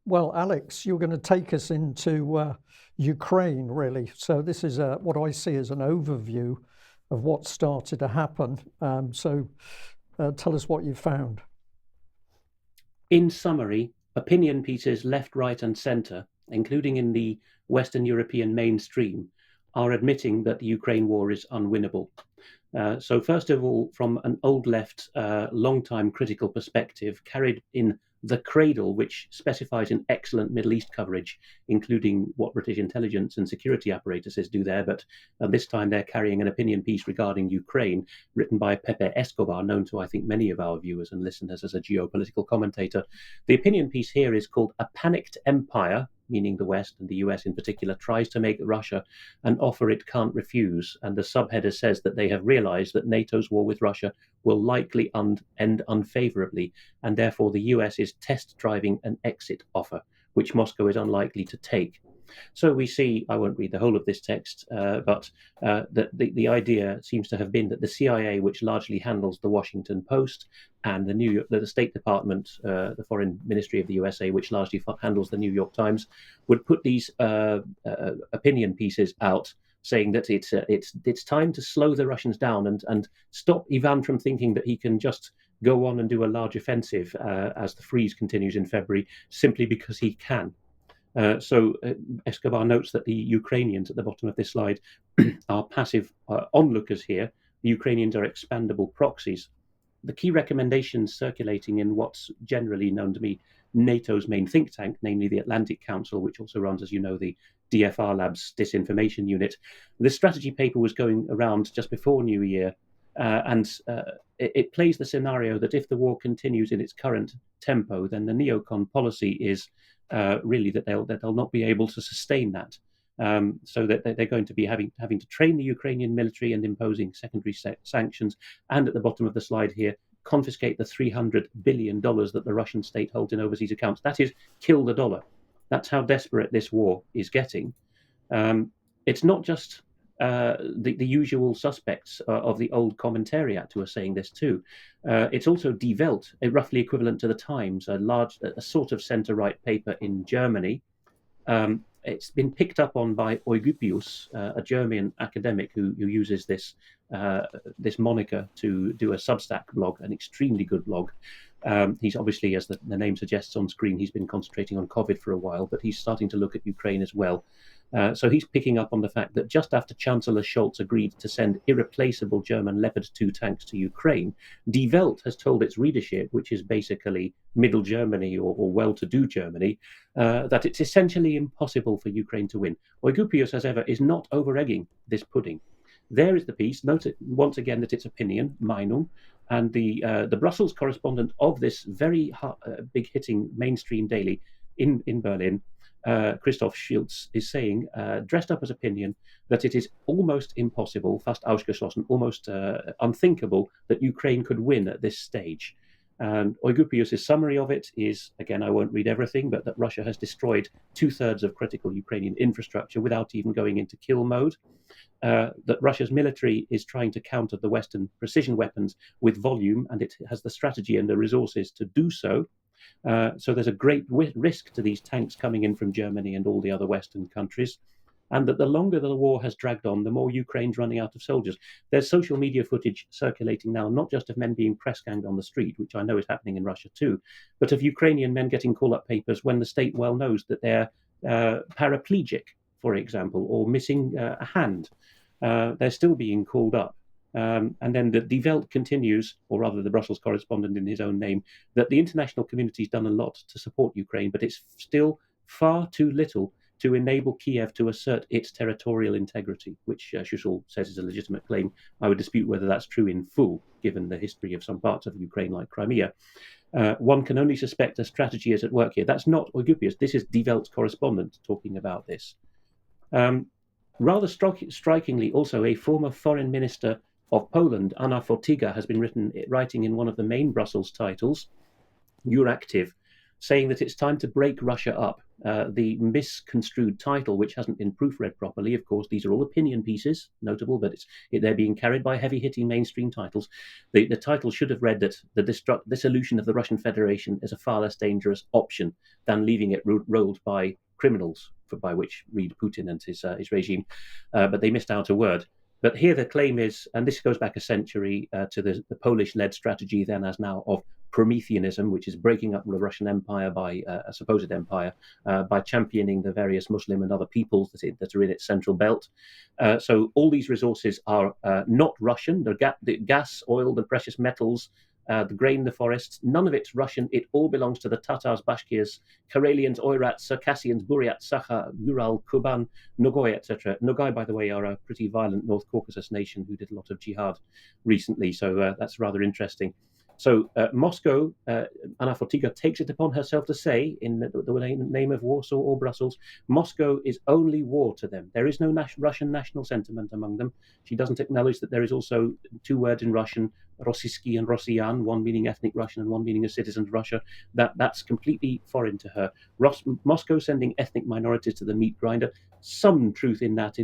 Well, Alex, you're going to take us into Ukraine, really. So this is what I see as an overview of what started to happen. Tell us what you found. In summary, opinion pieces left, right, and centre, including in the Western European mainstream, are admitting that the Ukraine war is unwinnable. So first of all, from an old left, long-time critical perspective, carried in the Cradle, which specifies an excellent Middle East coverage, including what British intelligence and security apparatuses do there. But this time they're carrying an opinion piece regarding Ukraine, written by Pepe Escobar, known to, I think, many of our viewers and listeners as a geopolitical commentator. The opinion piece here is called "A Panicked Empire," meaning the West and the US in particular, tries to make Russia an offer it can't refuse. And the subheader says that they have realized that NATO's war with Russia will likely end unfavorably, and therefore the US is test driving an exit offer, which Moscow is unlikely to take. So we see, I won't read the whole of this text, but the idea seems to have been that the CIA, which largely handles the Washington Post, and the State Department, the Foreign Ministry of the USA, which largely handles the New York Times, would put these opinion pieces out, saying that it's time to slow the Russians down and stop Ivan from thinking that he can just go on and do a large offensive as the freeze continues in February, simply because he can. So Escobar notes that the Ukrainians at the bottom of this slide are passive onlookers here. The Ukrainians are expandable proxies. The key recommendations circulating in what's generally known to be NATO's main think tank, namely the Atlantic Council, which also runs, as you know, the DFR Labs disinformation unit. The strategy paper was going around just before New Year, and it plays the scenario that if the war continues in its current tempo, then the neocon policy is really that they'll not be able to sustain that. So that they're going to be having to train the Ukrainian military and imposing secondary sanctions, and at the bottom of the slide here, confiscate the $300 billion that the Russian state holds in overseas accounts. That is, kill the dollar. That's how desperate this war is getting. It's not just the usual suspects of the old commentariat who are saying this too. It's also Die Welt, roughly equivalent to the Times, a sort of centre-right paper in Germany. It's been picked up on by Eugypius, a German academic who uses this moniker to do a Substack blog, an extremely good blog. He's obviously, as the name suggests on screen, he's been concentrating on COVID for a while, but he's starting to look at Ukraine as well. So he's picking up on the fact that just after Chancellor Scholz agreed to send irreplaceable German Leopard 2 tanks to Ukraine, Die Welt has told its readership, which is basically middle Germany or well-to-do Germany, that it's essentially impossible for Ukraine to win. Eugypius, as ever, is not over-egging this pudding. There is the piece. Note it, once again, that it's opinion, Meinung, and the Brussels correspondent of this very big-hitting mainstream daily in Berlin, Christoph Schultz, is saying, dressed up as opinion, that it is almost impossible, fast ausgeschlossen, almost unthinkable that Ukraine could win at this stage. And Eugypius' summary of it is, again, I won't read everything, but that Russia has destroyed 2/3 of critical Ukrainian infrastructure without even going into kill mode. That Russia's military is trying to counter the Western precision weapons with volume, and it has the strategy and the resources to do so. So there's a great risk to these tanks coming in from Germany and all the other Western countries, and that the longer the war has dragged on, the more Ukraine's running out of soldiers. There's social media footage circulating now, not just of men being press ganged on the street, which I know is happening in Russia too, but of Ukrainian men getting call-up papers when the state well knows that they're paraplegic, for example, or missing a hand. They're still being called up. And then the Die Welt continues, or rather the Brussels correspondent in his own name, that the international community's done a lot to support Ukraine, but it's still far too little to enable Kyiv to assert its territorial integrity, which Schussel says is a legitimate claim. I would dispute whether that's true in full, given the history of some parts of Ukraine, like Crimea. One can only suspect a strategy is at work here. That's not Eugypius. This is Die Welt's correspondent talking about this. Rather strikingly, also, a former foreign minister of Poland, Anna Fotyga, has been writing in one of the main Brussels titles, You're Active, saying that it's time to break Russia up. The misconstrued title, which hasn't been proofread properly, of course, these are all opinion pieces, notable, but they're being carried by heavy-hitting mainstream titles. The title should have read that the dissolution of the Russian Federation is a far less dangerous option than leaving it rolled by criminals, by which read Putin and his regime, but they missed out a word. But here the claim is, and this goes back a century to the Polish-led strategy then as now of Prometheanism, which is breaking up the Russian Empire by a supposed empire by championing the various Muslim and other peoples that are in its central belt. So all these resources are not Russian. The gas, oil, the precious metals, the grain, the forests, none of it's Russian. It all belongs to the Tatars, Bashkirs, Karelians, Oirats, Circassians, Buryats, Sakha, Ural, Kuban, Nogai, etc. Nogai, by the way, are a pretty violent North Caucasus nation who did a lot of jihad recently, so that's rather interesting. So Moscow, Anna Fotyga takes it upon herself to say, in the name of Warsaw or Brussels, Moscow is only war to them. There is no Russian national sentiment among them. She doesn't acknowledge that there is also two words in Russian, Rossiyski and Rossiyan, one meaning ethnic Russian and one meaning a citizen of Russia. That's completely foreign to her. Moscow sending ethnic minorities to the meat grinder. Some truth in that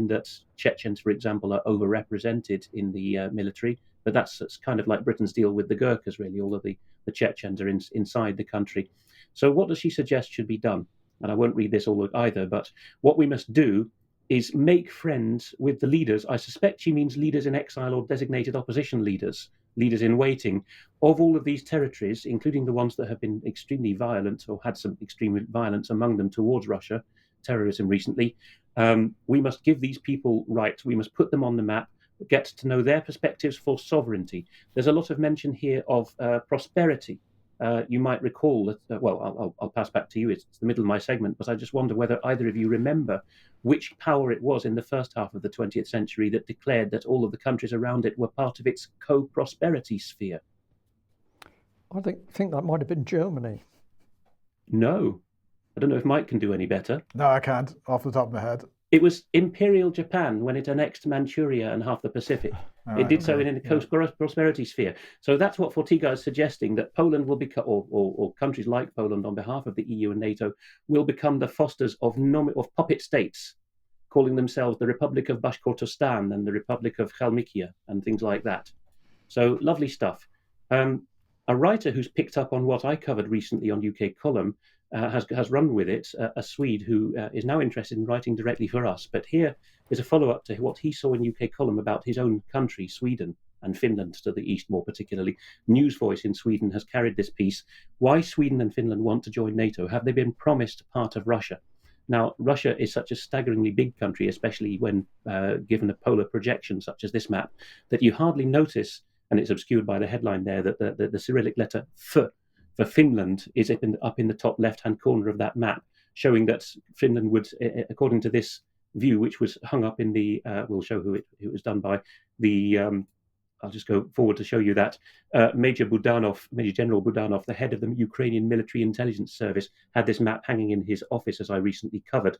Chechens, for example, are overrepresented in the military. But that's kind of like Britain's deal with the Gurkhas, really. All of the Chechens are inside the country. So what does she suggest should be done? And I won't read this all either, but what we must do is make friends with the leaders. I suspect she means leaders in exile or designated opposition leaders in waiting, of all of these territories, including the ones that have been extremely violent or had some extreme violence among them towards Russia, terrorism recently. We must give these people rights. We must put them on the map, get to know their perspectives for sovereignty. There's a lot of mention here of prosperity. You might recall that, I'll pass back to you. It's the middle of my segment, but I just wonder whether either of you remember which power it was in the first half of the 20th century that declared that all of the countries around it were part of its co-prosperity sphere. I think that might have been Germany. No. I don't know if Mike can do any better. No, I can't, off the top of my head. It was Imperial Japan when it annexed Manchuria and half the Pacific. It did so in a co-prosperity sphere. So that's what Fotyga is suggesting, that Poland will become, or countries like Poland on behalf of the EU and NATO, will become the fosters of puppet states, calling themselves the Republic of Bashkortostan and the Republic of Kalmykia and things like that. So lovely stuff. A writer who's picked up on what I covered recently on UK Column has run with it, a Swede who is now interested in writing directly for us. But here is a follow-up to what he saw in UK Column about his own country, Sweden, and Finland to the east more particularly. News Voice in Sweden has carried this piece. Why Sweden and Finland want to join NATO? Have they been promised part of Russia? Now, Russia is such a staggeringly big country, especially when given a polar projection such as this map, that you hardly notice, and it's obscured by the headline there, that the Cyrillic letter F for Finland is up in the top left-hand corner of that map, showing that Finland would, according to this view, which was hung up in the, we'll show who it was done by, the, I'll just go forward to show you that, Major General Budanov, the head of the Ukrainian Military Intelligence Service, had this map hanging in his office, as I recently covered,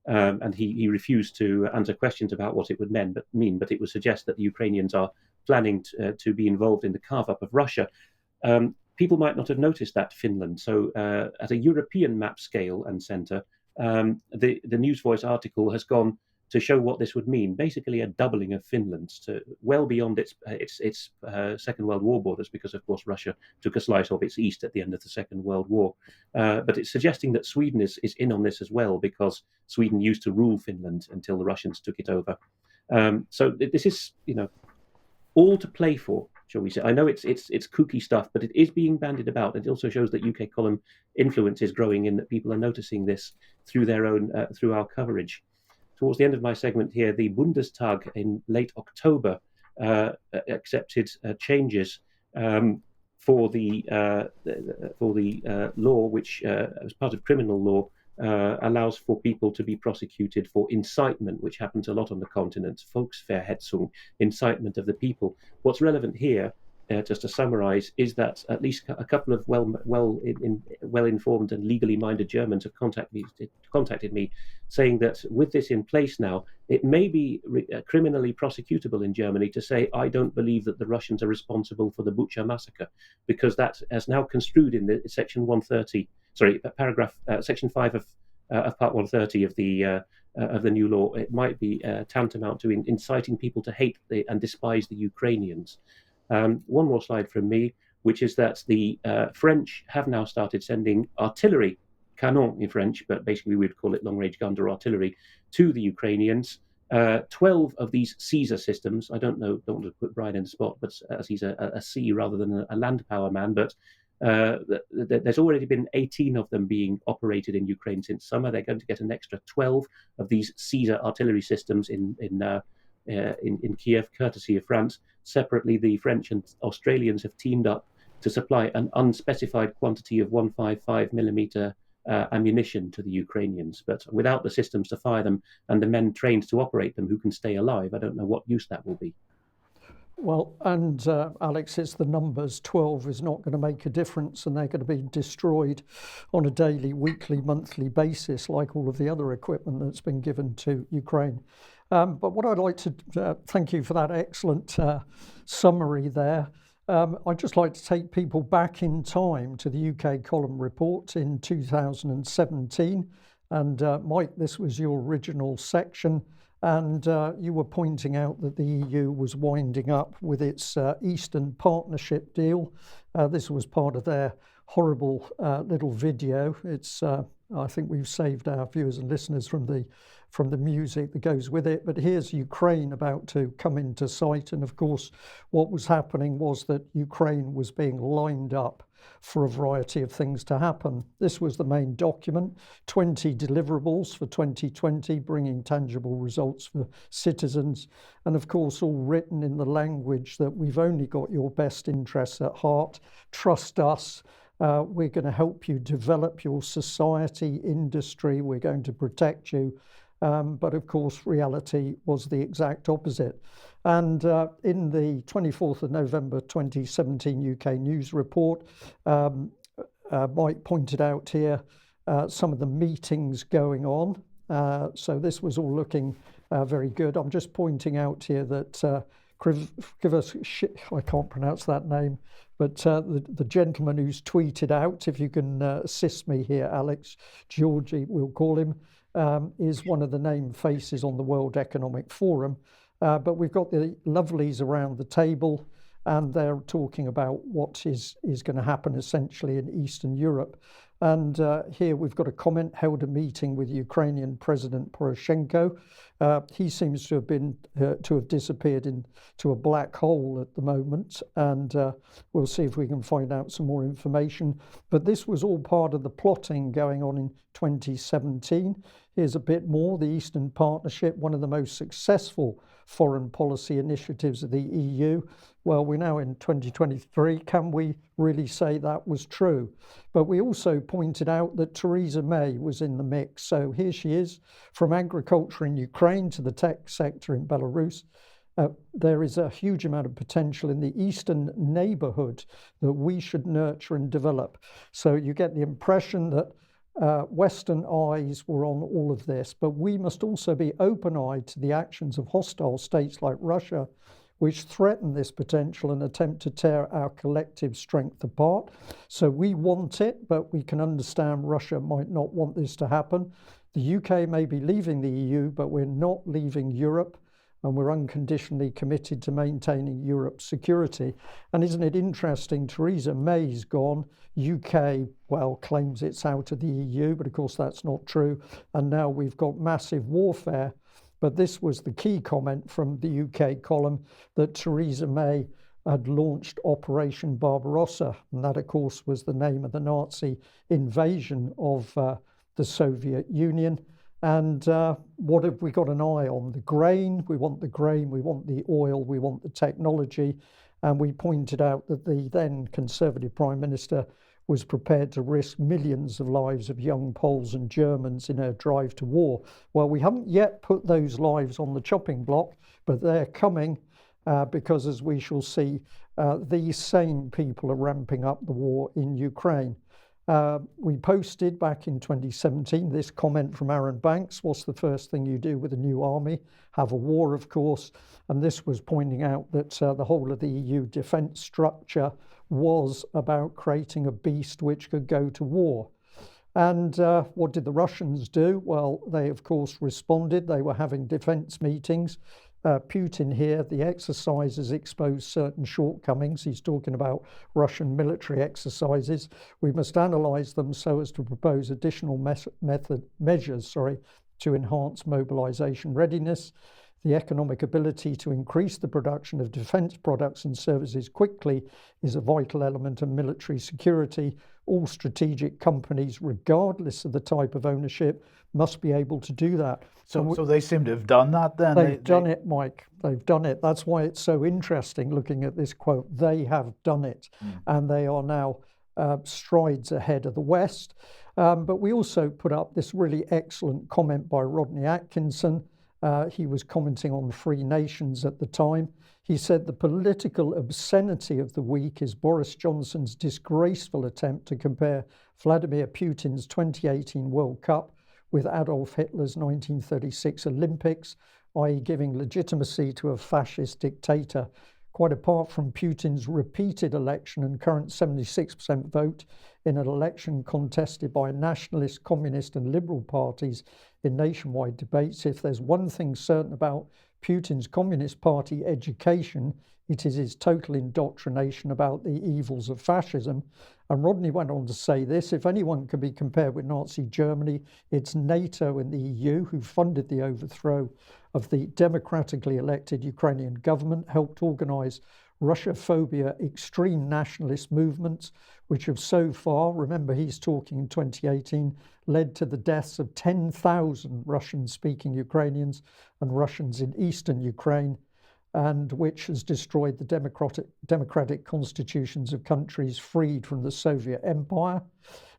and he refused to answer questions about what it would mean, but it would suggest that the Ukrainians are planning to be involved in the carve-up of Russia. People might not have noticed that Finland. So at a European map scale and centre, the News Voice article has gone to show what this would mean. Basically a doubling of Finland to well beyond its Second World War borders, because of course Russia took a slice of its east at the end of the Second World War. But it's suggesting that Sweden is in on this as well, because Sweden used to rule Finland until the Russians took it over. So this is, all to play for, shall we say. I know it's kooky stuff, but it is being bandied about. It also shows that UK Column influence is growing, in that people are noticing this through their own through our coverage. Towards the end of my segment here, the Bundestag in late October accepted changes for the law, which as part of criminal law allows for people to be prosecuted for incitement, which happens a lot on the continent, Volksverhetzung, incitement of the people. What's relevant here, just to summarize, is that at least a couple of well-informed and legally minded Germans have contacted me, saying that with this in place now, it may be criminally prosecutable in Germany to say, I don't believe that the Russians are responsible for the Bucha massacre, because that has now construed in the Section 130 Section 5 of Part 130 of the new law, it might be tantamount to inciting people to hate and despise the Ukrainians. One more slide from me, which is that the French have now started sending artillery, canon in French, but basically we would call it long-range guns or artillery, to the Ukrainians. 12 of these Caesar systems, I don't want to put Brian in the spot, but as he's a sea rather than a land power man, but there's already been 18 of them being operated in Ukraine since summer. They're going to get an extra 12 of these Caesar artillery systems in Kyiv, courtesy of France. Separately, the French and Australians have teamed up to supply an unspecified quantity of 155mm ammunition to the Ukrainians. But without the systems to fire them and the men trained to operate them who can stay alive, I don't know what use that will be. Well, and Alex, it's the numbers. 12 is not going to make a difference, and they're going to be destroyed on a daily, weekly, monthly basis, like all of the other equipment that's been given to Ukraine. But what I'd like to thank you for that excellent summary there. I'd just like to take people back in time to the UK column report in 2017. And Mike, this was your original section. And you were pointing out that the EU was winding up with its Eastern Partnership deal. This was part of their horrible little video. It's I think we've saved our viewers and listeners from the music that goes with it. But here's Ukraine about to come into sight. And of course, what was happening was that Ukraine was being lined up for a variety of things to happen. This was the main document, 20 deliverables for 2020, bringing tangible results for citizens. And of course, all written in the language that we've only got your best interests at heart. Trust us. We're going to help you develop your society, industry. We're going to protect you. But of course, reality was the exact opposite. And in the 24th of November 2017 UK News Report, Mike pointed out here some of the meetings going on. So this was all looking very good. I'm just pointing out here that I can't pronounce that name, but the gentleman who's tweeted out, if you can assist me here, Alex, Georgie, we'll call him, is one of the named faces on the World Economic Forum. But we've got the lovelies around the table, and they're talking about what is going to happen essentially in Eastern Europe. And here we've got a comment, held a meeting with Ukrainian President Poroshenko. He seems to have disappeared into a black hole at the moment, and we'll see if we can find out some more information. But this was all part of the plotting going on in 2017. Here's a bit more. The Eastern Partnership, one of the most successful foreign policy initiatives of the EU. Well, we're now in 2023. Can we really say that was true? But we also pointed out that Theresa May was in the mix. So here she is, from agriculture in Ukraine to the tech sector in Belarus. There is a huge amount of potential in the eastern neighborhood that we should nurture and develop. So you get the impression that Western eyes were on all of this, but we must also be open-eyed to the actions of hostile states like Russia, which threaten this potential and attempt to tear our collective strength apart. So we want it, but we can understand Russia might not want this to happen. The UK may be leaving the EU, but we're not leaving Europe, and we're unconditionally committed to maintaining Europe's security. And isn't it interesting, Theresa May's gone, UK, well, claims it's out of the EU, but of course that's not true. And now we've got massive warfare. But this was the key comment from the UK column, that Theresa May had launched Operation Barbarossa. And that, of course, was the name of the Nazi invasion of the Soviet Union. And what have we got an eye on? The grain. We want the grain, we want the oil, we want the technology. And we pointed out that the then Conservative Prime Minister was prepared to risk millions of lives of young Poles and Germans in her drive to war. Well, we haven't yet put those lives on the chopping block, but they're coming because, as we shall see, these same people are ramping up the war in Ukraine. We posted back in 2017 this comment from Aaron Banks: what's the first thing you do with a new army? Have a war, of course. And this was pointing out that the whole of the EU defence structure was about creating a beast which could go to war. And what did the Russians do? Well, they, of course, responded. They were having defense meetings. Putin here, the exercises exposed certain shortcomings. He's talking about Russian military exercises. We must analyze them so as to propose additional measures to enhance mobilization readiness. The economic ability to increase the production of defense products and services quickly is a vital element of military security. All strategic companies, regardless of the type of ownership, must be able to do that. So they seem to have done that then? They've done it, Mike. They've done it. That's why it's so interesting looking at this quote. They have done it, and they are now strides ahead of the West. But we also put up this really excellent comment by Rodney Atkinson. He was commenting on Free Nations at the time. He said the political obscenity of the week is Boris Johnson's disgraceful attempt to compare Vladimir Putin's 2018 World Cup with Adolf Hitler's 1936 Olympics, i.e. giving legitimacy to a fascist dictator. Quite apart from Putin's repeated election and current 76% vote in an election contested by nationalist, communist and liberal parties in nationwide debates, if there's one thing certain about Putin's Communist Party education, it is his total indoctrination about the evils of fascism. And Rodney went on to say this: if anyone can be compared with Nazi Germany, it's NATO and the EU, who funded the overthrow of the democratically elected Ukrainian government, helped organize Russophobia extreme nationalist movements, which have so far, remember he's talking in 2018, led to the deaths of 10,000 Russian-speaking Ukrainians and Russians in eastern Ukraine, and which has destroyed the democratic constitutions of countries freed from the Soviet Empire.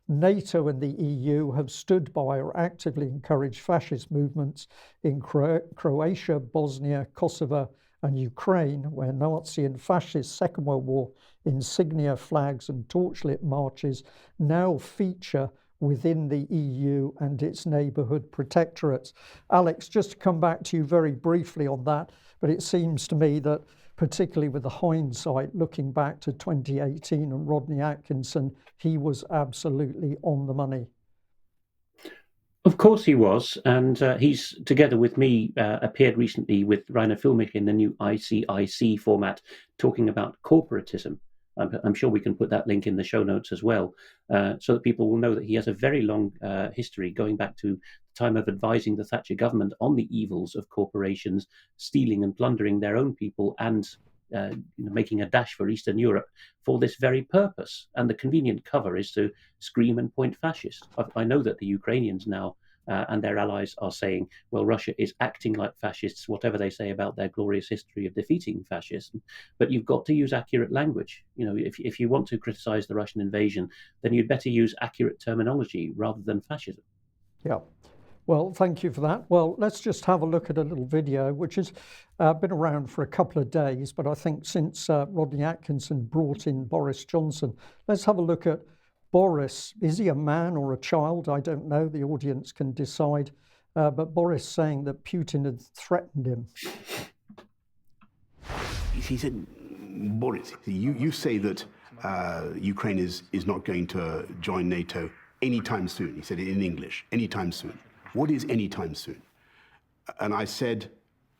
NATO and the EU have stood by or actively encouraged fascist movements in Croatia, Bosnia, Kosovo, and Ukraine, where Nazi and fascist Second World War insignia, flags, and torchlit marches now feature within the EU and its neighbourhood protectorates. Alex, just to come back to you very briefly on that, but it seems to me that particularly with the hindsight, looking back to 2018 and Rodney Atkinson, he was absolutely on the money. Of course he was, and he's, together with me, appeared recently with Rainer Filmich in the new ICIC format, talking about corporatism. I'm sure we can put that link in the show notes as well, so that people will know that he has a very long history going back to the time of advising the Thatcher government on the evils of corporations stealing and plundering their own people and making a dash for Eastern Europe for this very purpose. And the convenient cover is to scream and point fascist. I know that the Ukrainians now and their allies are saying, well, Russia is acting like fascists, whatever they say about their glorious history of defeating fascism. But you've got to use accurate language. If you want to criticize the Russian invasion, then you'd better use accurate terminology rather than fascism. Yeah. Well, thank you for that. Well, let's just have a look at a little video, which has been around for a couple of days, but I think since Rodney Atkinson brought in Boris Johnson, let's have a look at Boris. Is he a man or a child? I don't know. The audience can decide. But Boris saying that Putin had threatened him. He said, Boris, you say that Ukraine is not going to join NATO anytime soon. He said it in English, anytime soon. What is anytime soon? And I said,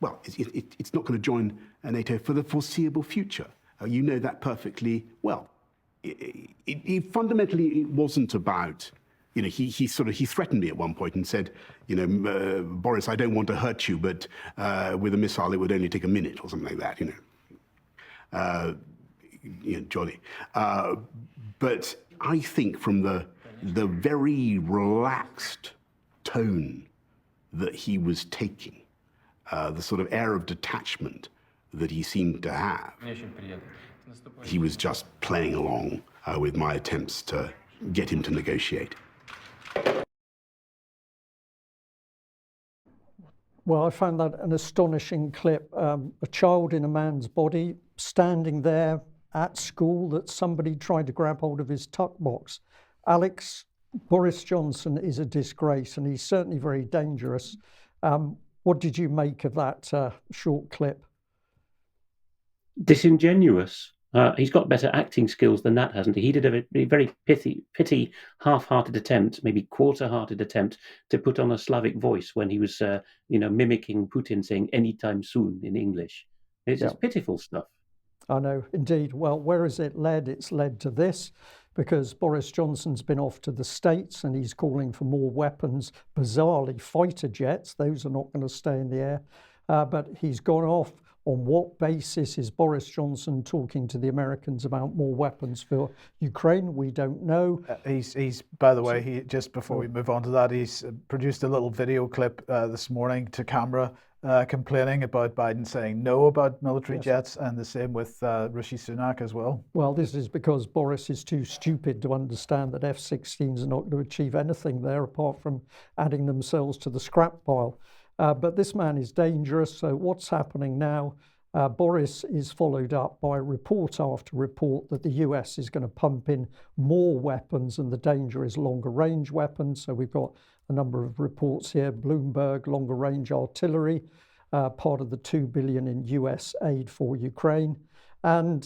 well, it's not going to join NATO for the foreseeable future. You know that perfectly well. Fundamentally, it wasn't about, he threatened me at one point and said, Boris, I don't want to hurt you, but with a missile, it would only take a minute or something like that, jolly. But I think from the very relaxed tone that he was taking, the sort of air of detachment that he seemed to have, he was just playing along with my attempts to get him to negotiate. Well, I found that an astonishing clip. A child in a man's body standing there at school that somebody tried to grab hold of his tuck box. Alex, Boris Johnson is a disgrace, and he's certainly very dangerous. What did you make of that short clip? Disingenuous. He's got better acting skills than that, hasn't he? He did a very pitty, half-hearted attempt, maybe quarter-hearted attempt, to put on a Slavic voice when he was, mimicking Putin saying "anytime soon" in English. It's just pitiful stuff. I know, indeed. Well, where has it led? It's led to this, because Boris Johnson's been off to the States and he's calling for more weapons, bizarrely fighter jets. Those are not going to stay in the air. But he's gone off. On what basis is Boris Johnson talking to the Americans about more weapons for Ukraine? We don't know. He's by the way, just before we move on to that, he's produced a little video clip this morning to camera complaining about Biden saying no about military jets, and the same with Rishi Sunak as well. Well, this is because Boris is too stupid to understand that F-16s are not going to achieve anything there apart from adding themselves to the scrap pile. But this man is dangerous. So what's happening now? Boris is followed up by report after report that the US is going to pump in more weapons, and the danger is longer range weapons. So we've got a number of reports here. Bloomberg, longer range artillery, part of the $2 billion in US aid for Ukraine. And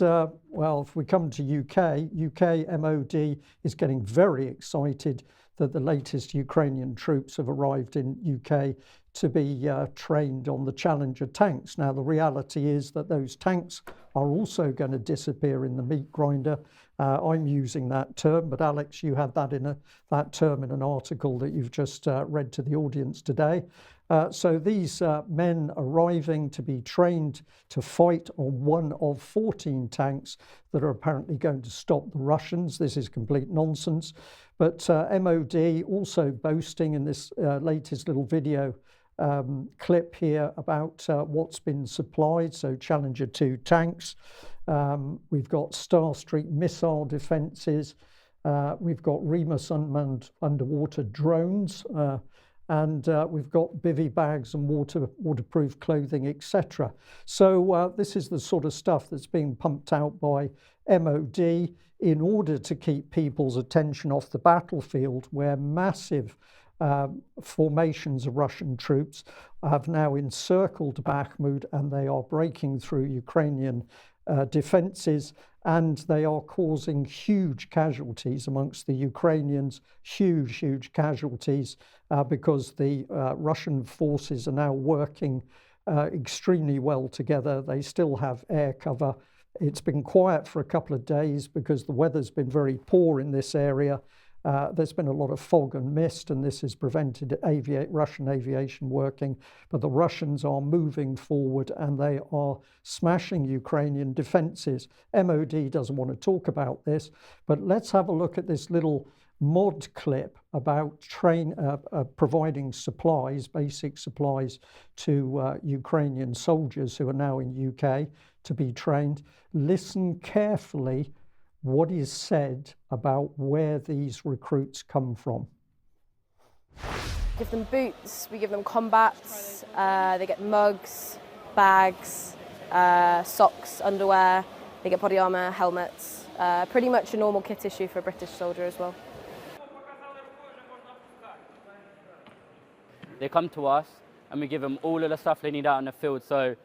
well, if we come to UK MOD is getting very excited that the latest Ukrainian troops have arrived in UK to be trained on the Challenger tanks. Now, the reality is that those tanks are also going to disappear in the meat grinder. I'm using that term, but Alex, you had that term in an article that you've just read to the audience today. So these men arriving to be trained to fight on one of 14 tanks that are apparently going to stop the Russians. This is complete nonsense. But MOD also boasting in this latest little video clip here about what's been supplied. So Challenger 2 tanks. We've got Starstreak missile defences. We've got Remus unmanned underwater drones. And we've got bivy bags and waterproof clothing, etc. So this is the sort of stuff that's being pumped out by MOD in order to keep people's attention off the battlefield, where massive formations of Russian troops have now encircled Bakhmut, and they are breaking through Ukrainian defences, and they are causing huge casualties amongst the Ukrainians, huge casualties, because the Russian forces are now working extremely well together. They still have air cover. It's been quiet for a couple of days because the weather's been very poor in this area. There's been a lot of fog and mist, and this has prevented Russian aviation working. But the Russians are moving forward and they are smashing Ukrainian defences. MOD doesn't want to talk about this, but let's have a look at this little mod clip about providing supplies, basic supplies to Ukrainian soldiers who are now in UK to be trained. Listen carefully what is said about where these recruits come from. Give them boots, we give them combats, they get mugs, bags, socks, underwear, they get body armour, helmets, pretty much a normal kit issue for a British soldier as well. They come to us and we give them all of the stuff they need out in the field, so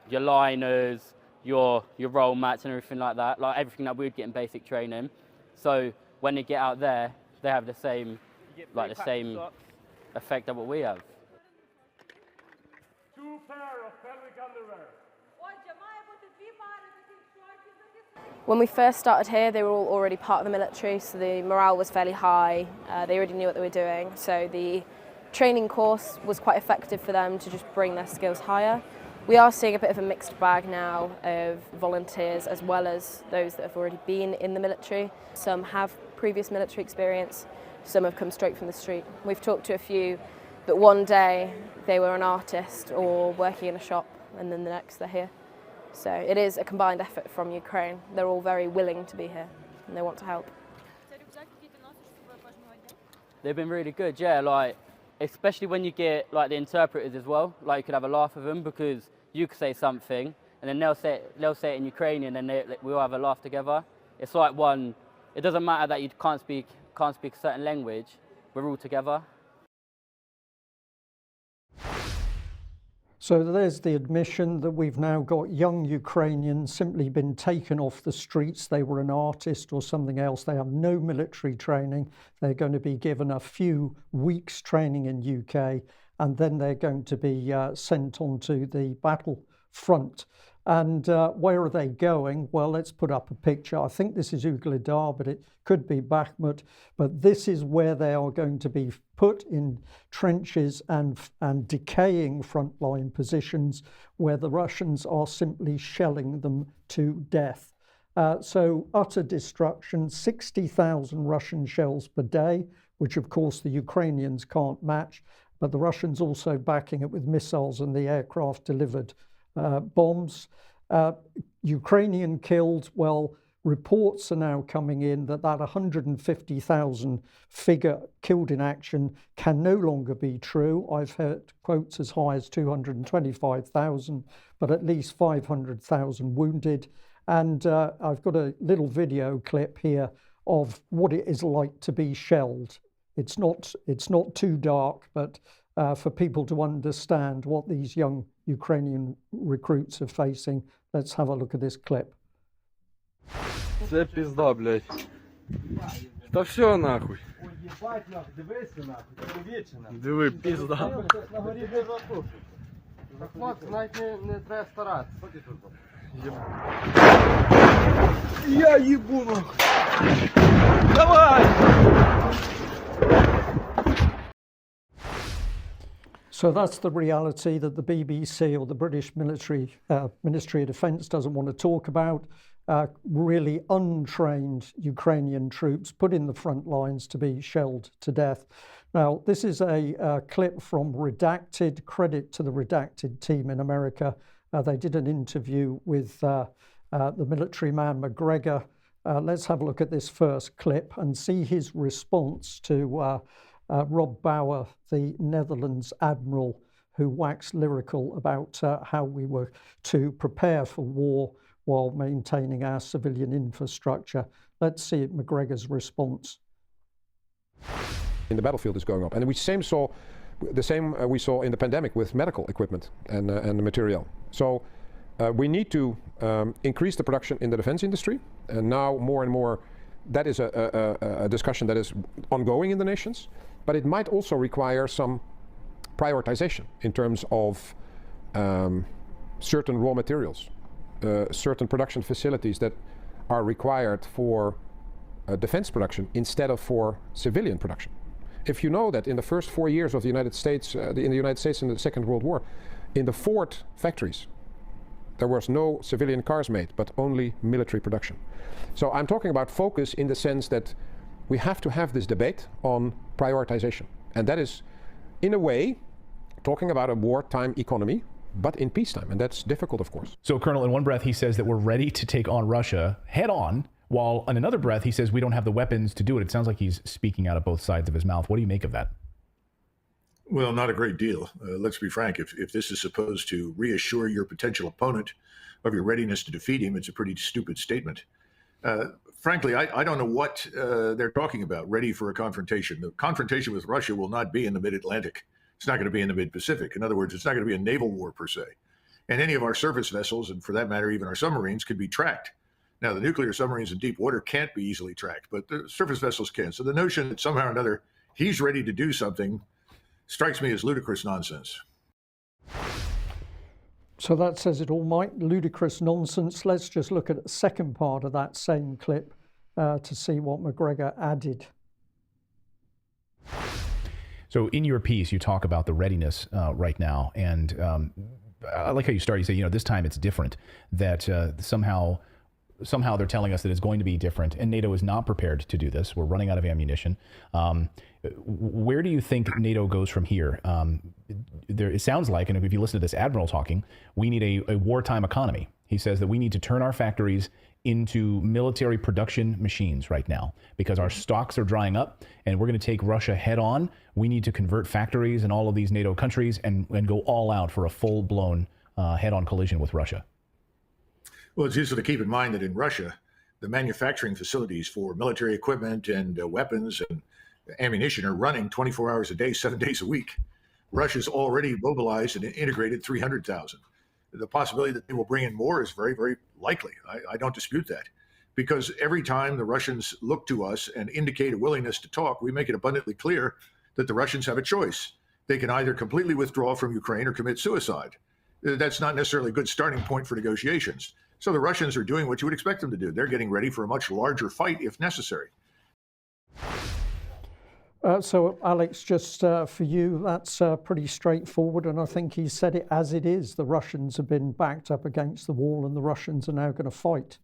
your liners, your roll mats and everything like that, like everything that we'd get in basic training. So when they get out there, they have the same effect of what we have. 2 pair of pelvic underwear. When we first started here, they were all already part of the military, so the morale was fairly high. They already knew what they were doing, so the training course was quite effective for them to just bring their skills higher. We are seeing a bit of a mixed bag now of volunteers as well as those that have already been in the military. Some have previous military experience, some have come straight from the street. We've talked to a few that one day they were an artist or working in a shop, and then the next they're here. So it is a combined effort from Ukraine. They're all very willing to be here and they want to help. They've been really good, yeah, like especially when you get like the interpreters as well, like you could have a laugh with them because you could say something and then they'll say it in Ukrainian and we all have a laugh together. It's like one, it doesn't matter that you can't speak a certain language, we're all together. So there's the admission that we've now got young Ukrainians simply been taken off the streets. They were an artist or something else. They have no military training. They're going to be given a few weeks training in UK, and then they're going to be sent onto the battle front. And where are they going? Well, let's put up a picture. I think this is Ugledar, but it could be Bakhmut. But this is where they are going to be put in trenches and decaying frontline positions where the Russians are simply shelling them to death. So utter destruction, 60,000 Russian shells per day, which of course the Ukrainians can't match, but the Russians also backing it with missiles and the aircraft delivered bombs. Ukrainian killed, well, reports are now coming in that 150,000 figure killed in action can no longer be true. I've heard quotes as high as 225,000, but at least 500,000 wounded. And I've got a little video clip here of what it is like to be shelled. It's not too dark, but for people to understand what these young Ukrainian recruits are facing, let's have a look at this clip. Це пізда, блядь. Та все нахуй. Диви, пізда. Навіть не треба старатися. Я їбу нахуй. Давай! So that's the reality that the BBC or the British Ministry of Defence doesn't want to talk about. Really untrained Ukrainian troops put in the front lines to be shelled to death. Now, this is a clip from Redacted. Credit to the Redacted team in America. They did an interview with the military man McGregor. Let's have a look at this first clip and see his response to Rob Bauer, the Netherlands admiral, who waxed lyrical about how we were to prepare for war while maintaining our civilian infrastructure. Let's see McGregor's response. In the battlefield is going up, and we saw in the pandemic with medical equipment and the material. So we need to increase the production in the defense industry, and now more and more that is a discussion that is ongoing in the nations, but it might also require some prioritization in terms of certain raw materials, certain production facilities that are required for defense production instead of for civilian production. If you know that in the first 4 years of the United States, in the United States in the Second World War, in the Ford factories, there was no civilian cars made, but only military production. So I'm talking about focus in the sense that we have to have this debate on prioritization. And that is, in a way, talking about a wartime economy, but in peacetime. And that's difficult, of course. So, Colonel, in one breath, he says that we're ready to take on Russia head on, while in another breath, he says we don't have the weapons to do it. It sounds like he's speaking out of both sides of his mouth. What do you make of that? Well, not a great deal. Let's be frank. If this is supposed to reassure your potential opponent of your readiness to defeat him, it's a pretty stupid statement. Frankly, I don't know what they're talking about, ready for a confrontation. The confrontation with Russia will not be in the mid-Atlantic. It's not going to be in the mid-Pacific. In other words, it's not going to be a naval war per se. And any of our surface vessels, and for that matter, even our submarines, can be tracked. Now, the nuclear submarines in deep water can't be easily tracked, but the surface vessels can. So the notion that somehow or another he's ready to do something strikes me as ludicrous nonsense. So that says it all, Mike. Ludicrous nonsense. Let's just look at the second part of that same clip to see what McGregor added. So in your piece, you talk about the readiness right now. And I like how you start. You say, this time it's different, that somehow they're telling us that it's going to be different, and NATO is not prepared to do this. We're running out of ammunition. Where do you think NATO goes from here? It sounds like, and if you listen to this admiral talking, we need a wartime economy. He says that we need to turn our factories into military production machines right now because our stocks are drying up, and we're going to take Russia head on. We need to convert factories in all of these NATO countries and go all out for a full-blown head-on collision with Russia. Well, it's useful to keep in mind that in Russia, the manufacturing facilities for military equipment and weapons and ammunition are running 24 hours a day, 7 days a week. Russia's already mobilized and integrated 300,000. The possibility that they will bring in more is very, very likely. I don't dispute that. Because every time the Russians look to us and indicate a willingness to talk, we make it abundantly clear that the Russians have a choice. They can either completely withdraw from Ukraine or commit suicide. That's not necessarily a good starting point for negotiations. So the Russians are doing what you would expect them to do. They're getting ready for a much larger fight if necessary. So, Alex, just for you, that's pretty straightforward, and I think he said it as it is. The Russians have been backed up against the wall, and the Russians are now going to fight.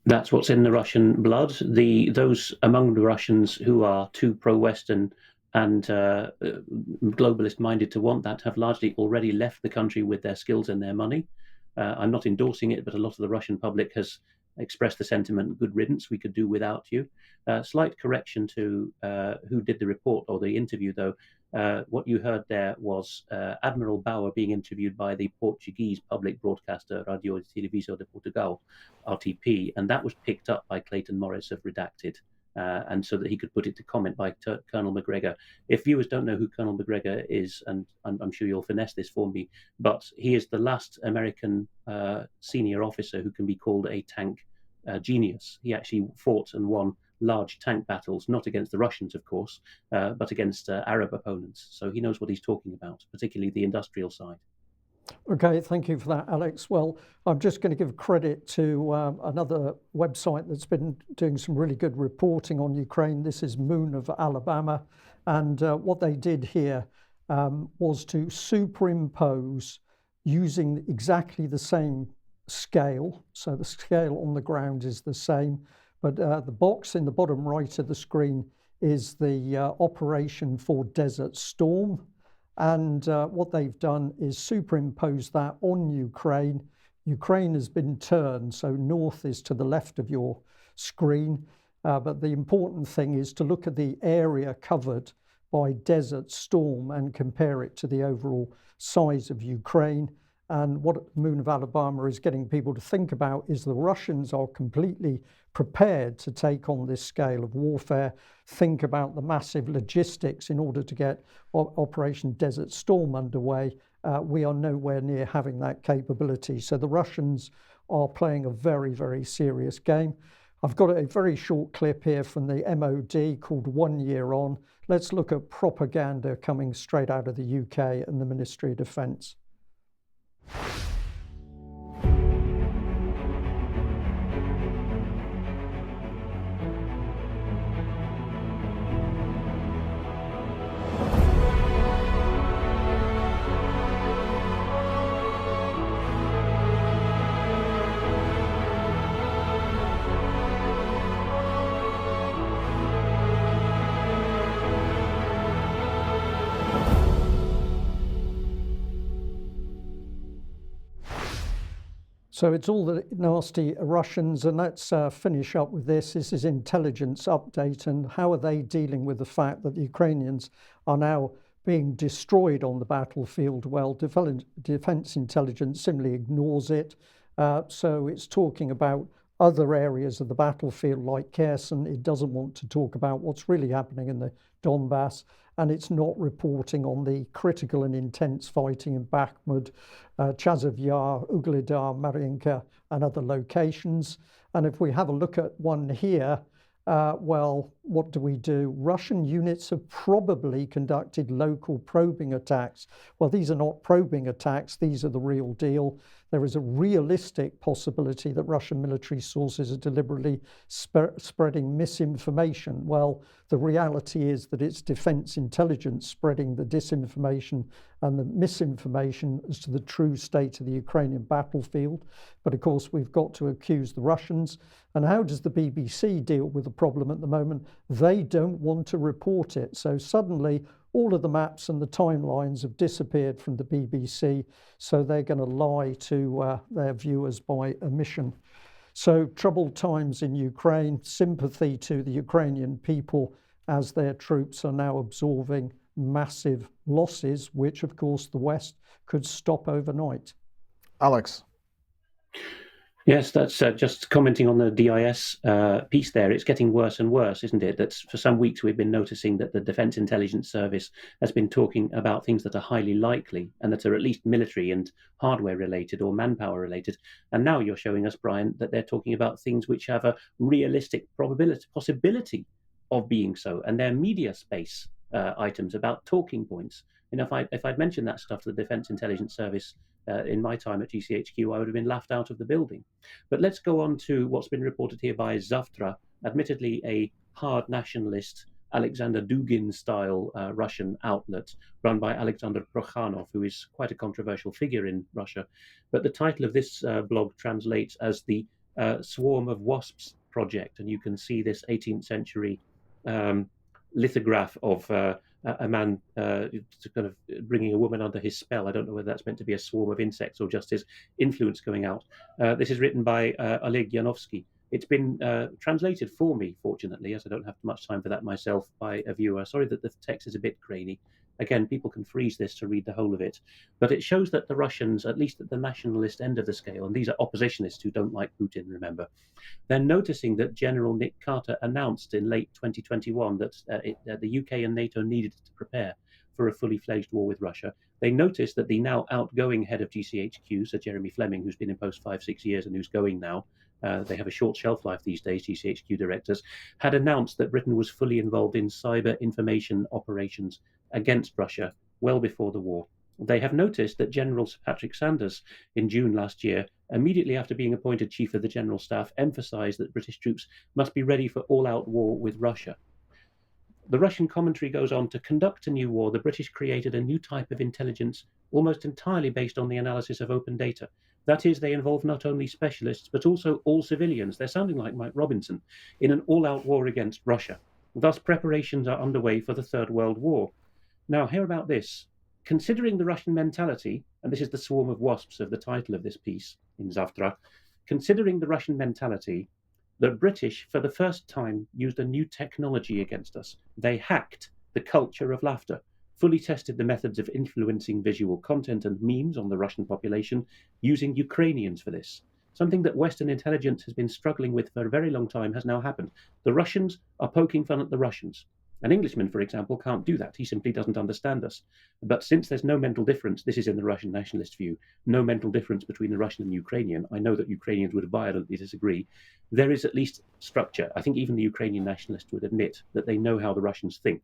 That's what's in the Russian blood. Those among the Russians who are too pro-Western and globalist-minded to want that have largely already left the country with their skills and their money. I'm not endorsing it, but a lot of the Russian public has expressed the sentiment, good riddance, we could do without you. Slight correction to who did the report or the interview, though. What you heard there was Admiral Bauer being interviewed by the Portuguese public broadcaster Radio e Televisão de Portugal, RTP, and that was picked up by Clayton Morris of Redacted, and so that he could put it to comment by Colonel McGregor. If viewers don't know who Colonel McGregor is, and I'm sure you'll finesse this for me, but he is the last American senior officer who can be called a tank genius. He actually fought and won large tank battles, not against the Russians, of course, but against Arab opponents. So he knows what he's talking about, particularly the industrial side. Okay, thank you for that, Alex. Well, I'm just going to give credit to another website that's been doing some really good reporting on Ukraine. This is Moon of Alabama. And what they did here was to superimpose using exactly the same scale. So the scale on the ground is the same. But the box in the bottom right of the screen is the operation for Desert Storm. And what they've done is superimpose that on Ukraine. Ukraine has been turned, so north is to the left of your screen. But the important thing is to look at the area covered by Desert Storm and compare it to the overall size of Ukraine. And what Moon of Alabama is getting people to think about is the Russians are completely prepared to take on this scale of warfare. Think about the massive logistics in order to get Operation Desert Storm underway. We are nowhere near having that capability. So the Russians are playing a very, very serious game. I've got a very short clip here from the MOD called 1 Year On. Let's look at propaganda coming straight out of the UK and the Ministry of Defence. So it's all the nasty Russians, and let's finish up with this. This is intelligence update, and how are they dealing with the fact that the Ukrainians are now being destroyed on the battlefield? Well, defense intelligence simply ignores it. So it's talking about other areas of the battlefield like Kherson. It doesn't want to talk about what's really happening in the Donbass, and it's not reporting on the critical and intense fighting in Bakhmut, Chazov Yar, Ugledar, Mariinka, and other locations. And if we have a look at one here, well, what do? Russian units have probably conducted local probing attacks. Well, these are not probing attacks, these are the real deal. There is a realistic possibility that Russian military sources are deliberately spreading misinformation. Well, the reality is that it's defense intelligence spreading the disinformation and the misinformation as to the true state of the Ukrainian battlefield. But of course, we've got to accuse the Russians. And how does the BBC deal with the problem at the moment? They don't want to report it. So suddenly, all of the maps and the timelines have disappeared from the BBC, so they're going to lie to their viewers by omission. So troubled times in Ukraine, sympathy to the Ukrainian people as their troops are now absorbing massive losses, which of course the West could stop overnight. Alex. Yes, that's just commenting on the DIS piece there. It's getting worse and worse, isn't it? That for some weeks we've been noticing that the Defence Intelligence Service has been talking about things that are highly likely and that are at least military and hardware related or manpower related. And now you're showing us, Brian, that they're talking about things which have a realistic possibility of being so. And they're media space items about talking points. You know, if I'd mentioned that stuff to the Defence Intelligence Service in my time at GCHQ, I would have been laughed out of the building. But let's go on to what's been reported here by Zavtra, admittedly a hard nationalist, Alexander Dugin-style Russian outlet run by Alexander Prokhanov, who is quite a controversial figure in Russia. But the title of this blog translates as the Swarm of Wasps Project, and you can see this 18th century lithograph of a man kind of bringing a woman under his spell. I don't know whether that's meant to be a swarm of insects or just his influence going out. This is written by Oleg Yanovsky. It's been translated for me, fortunately, as I don't have much time for that myself, by a viewer. Sorry that the text is a bit grainy. Again, people can freeze this to read the whole of it. But it shows that the Russians, at least at the nationalist end of the scale, and these are oppositionists who don't like Putin, remember, they're noticing that General Nick Carter announced in late 2021 that the UK and NATO needed to prepare for a fully fledged war with Russia. They noticed that the now outgoing head of GCHQ, Sir Jeremy Fleming, who's been in post 5-6 years and who's going now, they have a short shelf life these days, GCHQ directors, had announced that Britain was fully involved in cyber information operations against Russia well before the war. They have noticed that General Sir Patrick Sanders, in June last year, immediately after being appointed Chief of the General Staff, emphasised that British troops must be ready for all-out war with Russia. The Russian commentary goes on to conduct a new war. The British created a new type of intelligence almost entirely based on the analysis of open data. That is, they involve not only specialists, but also all civilians. They're sounding like Mike Robinson in an all-out war against Russia. Thus, preparations are underway for the Third World War. Now, hear about this. Considering the Russian mentality, and this is the swarm of wasps of the title of this piece in Zavtra, considering the Russian mentality, the British, for the first time, used a new technology against us. They hacked the culture of laughter, fully tested the methods of influencing visual content and memes on the Russian population, using Ukrainians for this. Something that Western intelligence has been struggling with for a very long time has now happened. The Russians are poking fun at the Russians. An Englishman, for example, can't do that. He simply doesn't understand us. But since there's no mental difference, this is in the Russian nationalist view, no mental difference between the Russian and Ukrainian. I know that Ukrainians would violently disagree. There is at least structure. I think even the Ukrainian nationalists would admit that they know how the Russians think.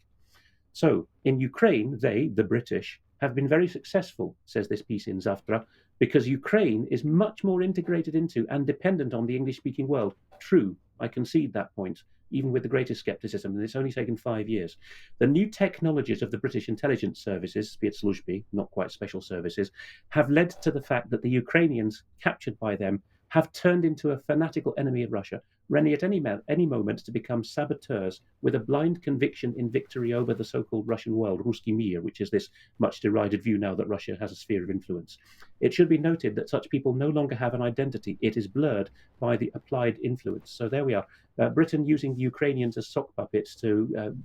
So in Ukraine, they, the British, have been very successful, says this piece in Zavtra, because Ukraine is much more integrated into and dependent on the English-speaking world. True, I concede that point, even with the greatest skepticism, and it's only taken 5 years. The new technologies of the British intelligence services, be it Sluzhby, not quite special services, have led to the fact that the Ukrainians, captured by them, have turned into a fanatical enemy of Russia, ready at any moment to become saboteurs with a blind conviction in victory over the so-called Russian world, Ruski Mir, which is this much derided view now that Russia has a sphere of influence. It should be noted that such people no longer have an identity. It is blurred by the applied influence. So there we are. Britain using the Ukrainians as sock puppets to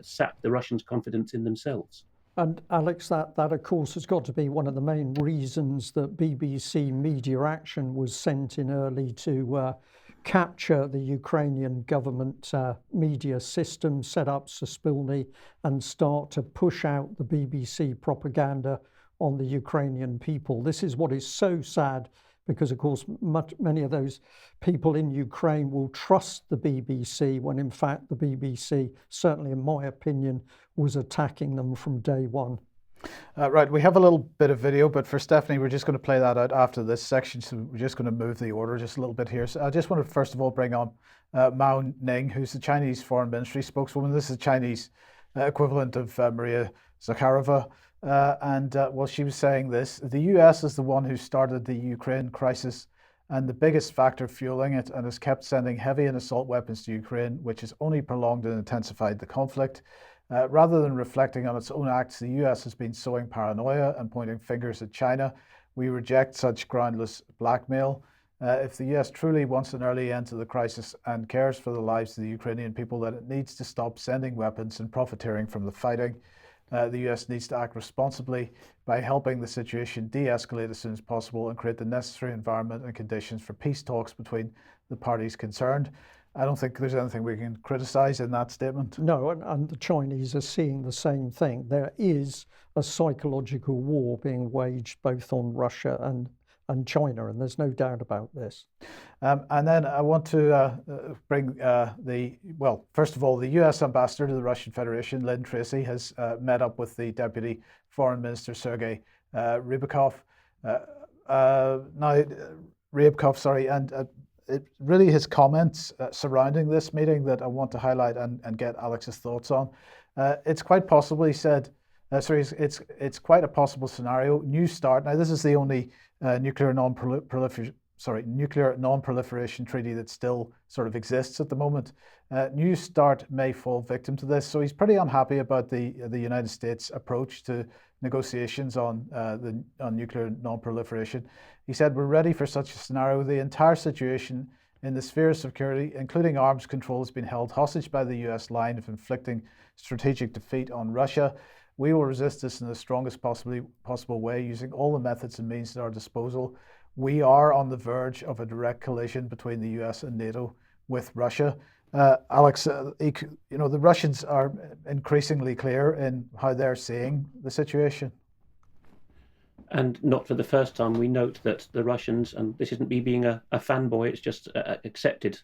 sap the Russians' confidence in themselves. And Alex, that of course has got to be one of the main reasons that BBC Media Action was sent in early to capture the Ukrainian government media system, set up Suspilny, and start to push out the BBC propaganda on the Ukrainian people. This is what is so sad, because of course many of those people in Ukraine will trust the BBC when in fact the BBC, certainly in my opinion, was attacking them from day one. Right, we have a little bit of video, but for Stephanie, we're just going to play that out after this section, so we're just going to move the order just a little bit here. So I just want to first of all bring on Mao Ning, who's the Chinese Foreign Ministry spokeswoman. This is the Chinese equivalent of Maria Zakharova. Well, she was saying this: the US is the one who started the Ukraine crisis and the biggest factor fueling it, and has kept sending heavy and assault weapons to Ukraine, which has only prolonged and intensified the conflict. Rather than reflecting on its own acts, the US has been sowing paranoia and pointing fingers at China. We reject such groundless blackmail. If the US truly wants an early end to the crisis and cares for the lives of the Ukrainian people, then it needs to stop sending weapons and profiteering from the fighting. the US needs to act responsibly by helping the situation de-escalate as soon as possible and create the necessary environment and conditions for peace talks between the parties concerned. I don't think there's anything we can criticize in that statement. No, and the Chinese are seeing the same thing. There is a psychological war being waged both on Russia and China, and there's no doubt about this. And then I want to bring first of all, the US ambassador to the Russian Federation, Lynn Tracy, has met up with the Deputy Foreign Minister, Sergei Ryabkov. And it really his comments surrounding this meeting that I want to highlight and get Alex's thoughts on. It's quite possible, he said, it's quite a possible scenario. New START. Now, this is the only nuclear non-proliferation treaty that still sort of exists at the moment. New START may fall victim to this, so he's pretty unhappy about the United States approach to negotiations on nuclear non-proliferation. He said, "We're ready for such a scenario. The entire situation in the sphere of security, including arms control, has been held hostage by the US line of inflicting strategic defeat on Russia. We will resist this in the strongest possible way, using all the methods and means at our disposal. We are on the verge of a direct collision between the US and NATO with Russia." Alex, the Russians are increasingly clear in how they're seeing the situation. And not for the first time, we note that the Russians, and this isn't me being a fanboy, it's just accepted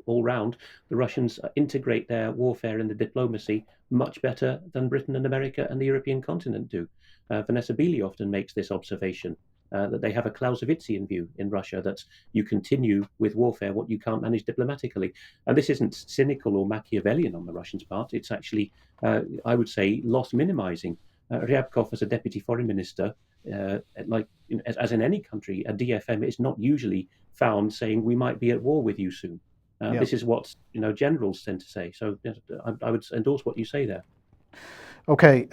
all round, the Russians integrate their warfare and the diplomacy much better than Britain and America and the European continent do. Vanessa Beeley often makes this observation, that they have a Clausewitzian view in Russia, that you continue with warfare what you can't manage diplomatically. And this isn't cynical or Machiavellian on the Russians' part. It's actually, I would say, loss minimizing. Ryabkov, as a deputy foreign minister, as in any country, a DFM is not usually found saying we might be at war with you soon. This is what generals tend to say. So I would endorse what you say there. Okay.